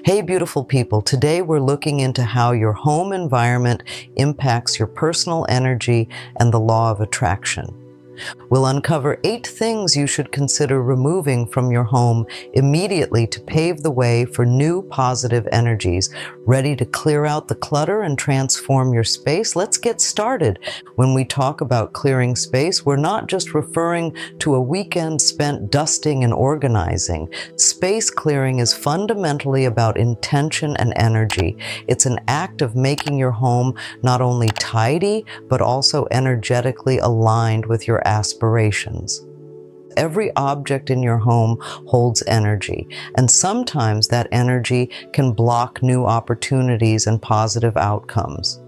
Hey beautiful people, today we're looking into how your home environment impacts your personal energy and the law of attraction. We'll uncover 8 things you should consider removing from your home immediately to pave the way for new positive energies. Ready to clear out the clutter and transform your space? Let's get started. When we talk about clearing space, we're not just referring to a weekend spent dusting and organizing. Space clearing is fundamentally about intention and energy. It's an act of making your home not only tidy, but also energetically aligned with your aspirations. Every object in your home holds energy, and sometimes that energy can block new opportunities and positive outcomes.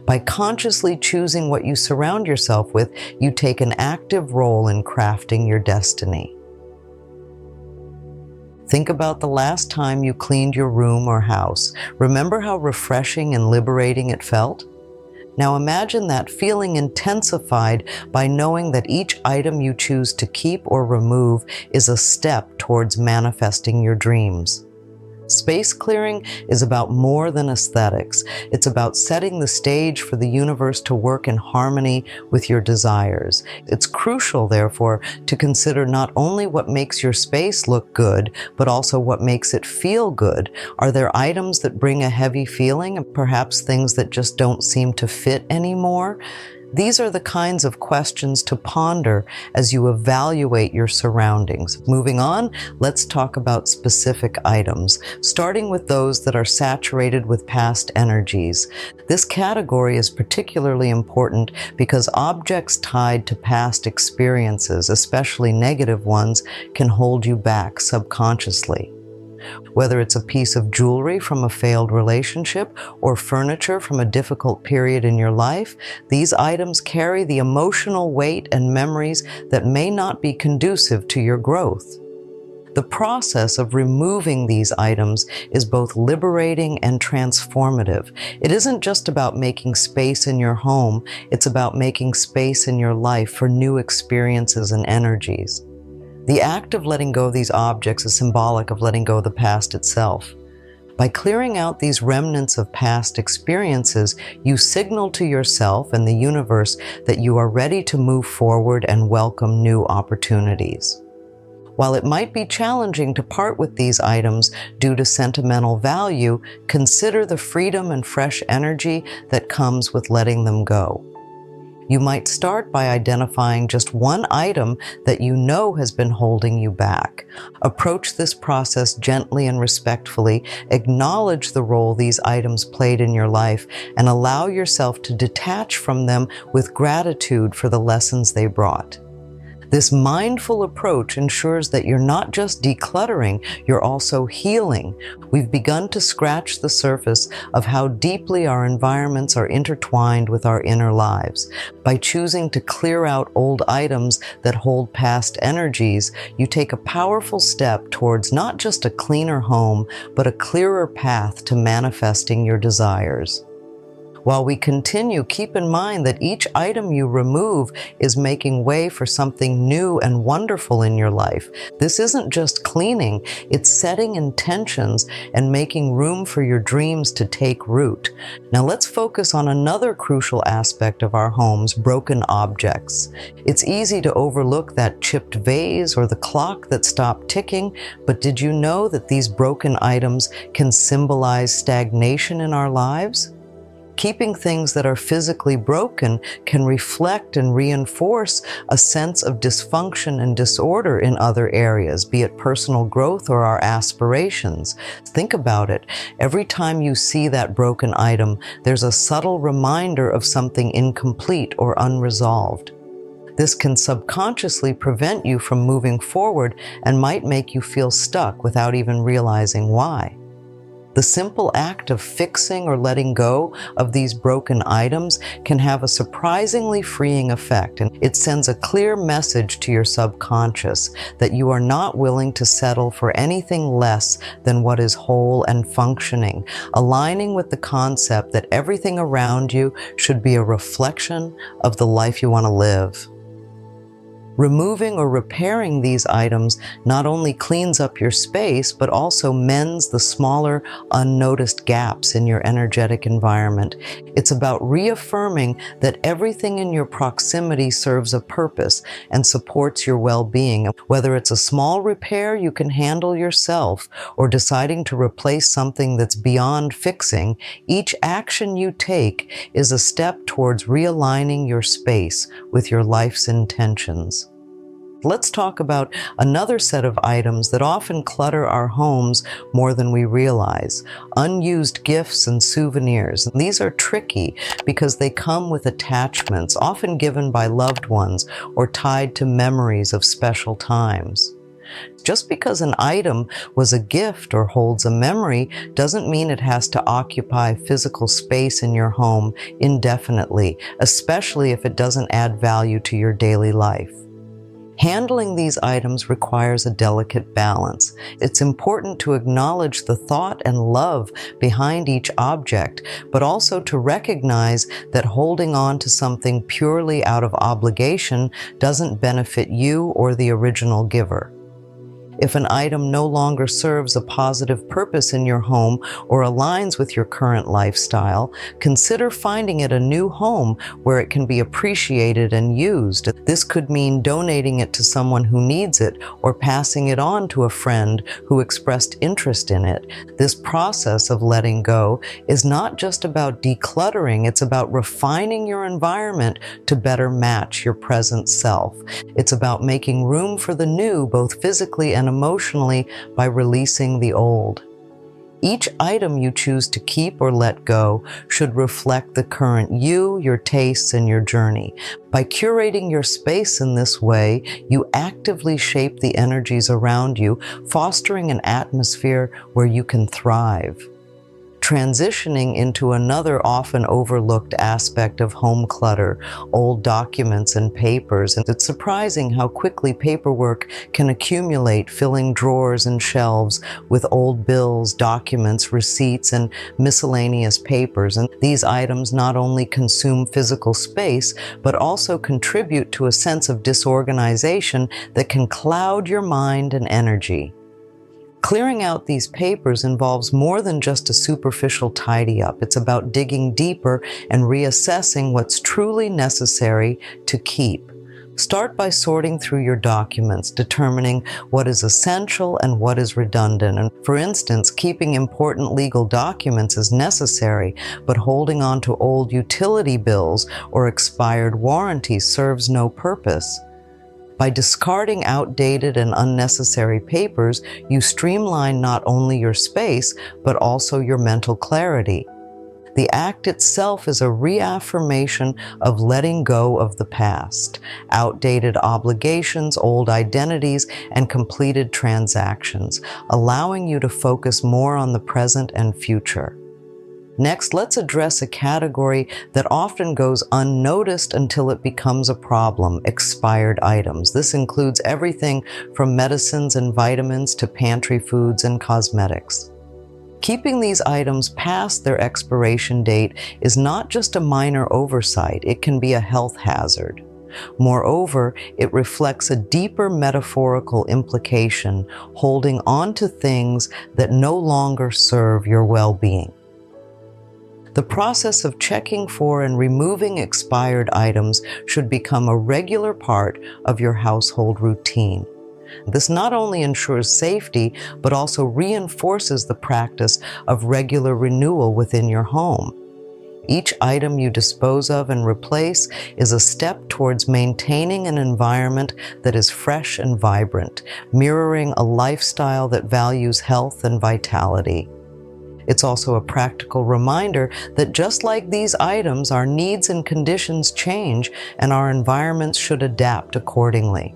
By consciously choosing what you surround yourself with, you take an active role in crafting your destiny. Think about the last time you cleaned your room or house. Remember how refreshing and liberating it felt? Now imagine that feeling intensified by knowing that each item you choose to keep or remove is a step towards manifesting your dreams. Space clearing is about more than aesthetics. It's about setting the stage for the universe to work in harmony with your desires. It's crucial, therefore, to consider not only what makes your space look good, but also what makes it feel good. Are there items that bring a heavy feeling, and perhaps things that just don't seem to fit anymore? These are the kinds of questions to ponder as you evaluate your surroundings. Moving on, let's talk about specific items, starting with those that are saturated with past energies. This category is particularly important because objects tied to past experiences, especially negative ones, can hold you back subconsciously. Whether it's a piece of jewelry from a failed relationship or furniture from a difficult period in your life, these items carry the emotional weight and memories that may not be conducive to your growth. The process of removing these items is both liberating and transformative. It isn't just about making space in your home, it's about making space in your life for new experiences and energies. The act of letting go of these objects is symbolic of letting go of the past itself. By clearing out these remnants of past experiences, you signal to yourself and the universe that you are ready to move forward and welcome new opportunities. While it might be challenging to part with these items due to sentimental value, consider the freedom and fresh energy that comes with letting them go. You might start by identifying just one item that you know has been holding you back. Approach this process gently and respectfully, acknowledge the role these items played in your life, and allow yourself to detach from them with gratitude for the lessons they brought. This mindful approach ensures that you're not just decluttering, you're also healing. We've begun to scratch the surface of how deeply our environments are intertwined with our inner lives. By choosing to clear out old items that hold past energies, you take a powerful step towards not just a cleaner home, but a clearer path to manifesting your desires. While we continue, keep in mind that each item you remove is making way for something new and wonderful in your life. This isn't just cleaning, it's setting intentions and making room for your dreams to take root. Now let's focus on another crucial aspect of our homes: broken objects. It's easy to overlook that chipped vase or the clock that stopped ticking, but did you know that these broken items can symbolize stagnation in our lives? Keeping things that are physically broken can reflect and reinforce a sense of dysfunction and disorder in other areas, be it personal growth or our aspirations. Think about it. Every time you see that broken item, there's a subtle reminder of something incomplete or unresolved. This can subconsciously prevent you from moving forward and might make you feel stuck without even realizing why. The simple act of fixing or letting go of these broken items can have a surprisingly freeing effect, and it sends a clear message to your subconscious that you are not willing to settle for anything less than what is whole and functioning, aligning with the concept that everything around you should be a reflection of the life you want to live. Removing or repairing these items not only cleans up your space, but also mends the smaller, unnoticed gaps in your energetic environment. It's about reaffirming that everything in your proximity serves a purpose and supports your well-being. Whether it's a small repair you can handle yourself or deciding to replace something that's beyond fixing, each action you take is a step towards realigning your space with your life's intentions. Let's talk about another set of items that often clutter our homes more than we realize: unused gifts and souvenirs. And these are tricky because they come with attachments, often given by loved ones or tied to memories of special times. Just because an item was a gift or holds a memory doesn't mean it has to occupy physical space in your home indefinitely, especially if it doesn't add value to your daily life. Handling these items requires a delicate balance. It's important to acknowledge the thought and love behind each object, but also to recognize that holding on to something purely out of obligation doesn't benefit you or the original giver. If an item no longer serves a positive purpose in your home or aligns with your current lifestyle, consider finding it a new home where it can be appreciated and used. This could mean donating it to someone who needs it or passing it on to a friend who expressed interest in it. This process of letting go is not just about decluttering, it's about refining your environment to better match your present self. It's about making room for the new, both physically and emotionally, by releasing the old. Each item you choose to keep or let go should reflect the current you, your tastes, and your journey. By curating your space in this way, you actively shape the energies around you, fostering an atmosphere where you can thrive. Transitioning into another often overlooked aspect of home clutter: old documents and papers. And it's surprising how quickly paperwork can accumulate, filling drawers and shelves with old bills, documents, receipts, and miscellaneous papers. And these items not only consume physical space, but also contribute to a sense of disorganization that can cloud your mind and energy. Clearing out these papers involves more than just a superficial tidy up. It's about digging deeper and reassessing what's truly necessary to keep. Start by sorting through your documents, determining what is essential and what is redundant. And for instance, keeping important legal documents is necessary, but holding on to old utility bills or expired warranties serves no purpose. By discarding outdated and unnecessary papers, you streamline not only your space, but also your mental clarity. The act itself is a reaffirmation of letting go of the past, outdated obligations, old identities, and completed transactions, allowing you to focus more on the present and future. Next, let's address a category that often goes unnoticed until it becomes a problem: expired items. This includes everything from medicines and vitamins to pantry foods and cosmetics. Keeping these items past their expiration date is not just a minor oversight, it can be a health hazard. Moreover, it reflects a deeper metaphorical implication: holding on to things that no longer serve your well-being. The process of checking for and removing expired items should become a regular part of your household routine. This not only ensures safety, but also reinforces the practice of regular renewal within your home. Each item you dispose of and replace is a step towards maintaining an environment that is fresh and vibrant, mirroring a lifestyle that values health and vitality. It's also a practical reminder that just like these items, our needs and conditions change, and our environments should adapt accordingly.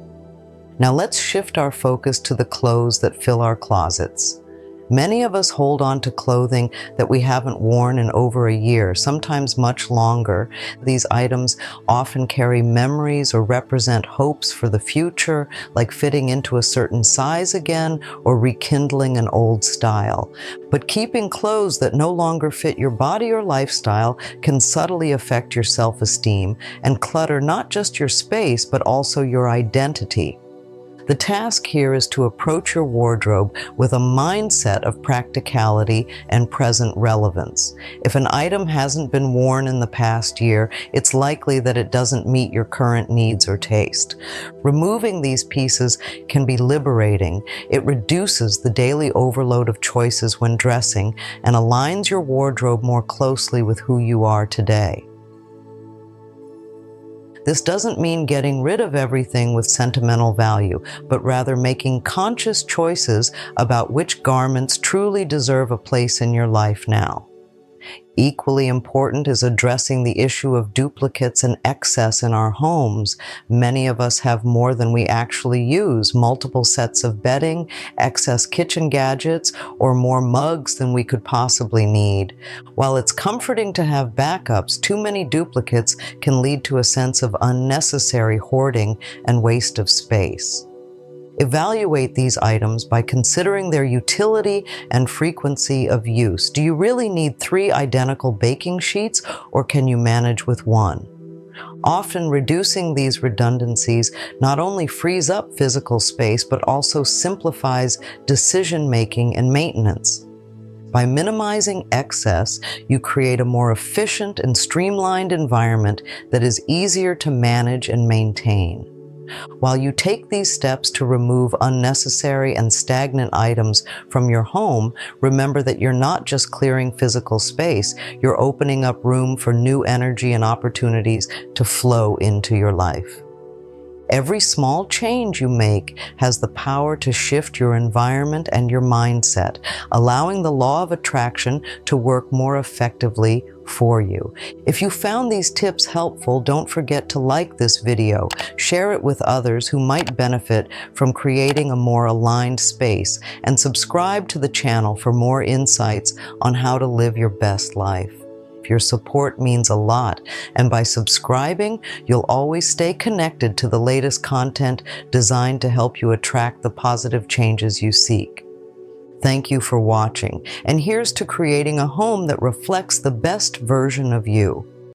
Now let's shift our focus to the clothes that fill our closets. Many of us hold on to clothing that we haven't worn in over a year, sometimes much longer. These items often carry memories or represent hopes for the future, like fitting into a certain size again or rekindling an old style. But keeping clothes that no longer fit your body or lifestyle can subtly affect your self-esteem and clutter not just your space, but also your identity. The task here is to approach your wardrobe with a mindset of practicality and present relevance. If an item hasn't been worn in the past year, it's likely that it doesn't meet your current needs or taste. Removing these pieces can be liberating. It reduces the daily overload of choices when dressing and aligns your wardrobe more closely with who you are today. This doesn't mean getting rid of everything with sentimental value, but rather making conscious choices about which garments truly deserve a place in your life now. Equally important is addressing the issue of duplicates and excess in our homes. Many of us have more than we actually use, multiple sets of bedding, excess kitchen gadgets, or more mugs than we could possibly need. While it's comforting to have backups, too many duplicates can lead to a sense of unnecessary hoarding and waste of space. Evaluate these items by considering their utility and frequency of use. Do you really need 3 identical baking sheets, or can you manage with 1? Often reducing these redundancies not only frees up physical space, but also simplifies decision-making and maintenance. By minimizing excess, you create a more efficient and streamlined environment that is easier to manage and maintain. While you take these steps to remove unnecessary and stagnant items from your home, remember that you're not just clearing physical space, you're opening up room for new energy and opportunities to flow into your life. Every small change you make has the power to shift your environment and your mindset, allowing the law of attraction to work more effectively for you. If you found these tips helpful, don't forget to like this video, share it with others who might benefit from creating a more aligned space, and subscribe to the channel for more insights on how to live your best life. Your support means a lot, and by subscribing, you'll always stay connected to the latest content designed to help you attract the positive changes you seek. Thank you for watching, and here's to creating a home that reflects the best version of you.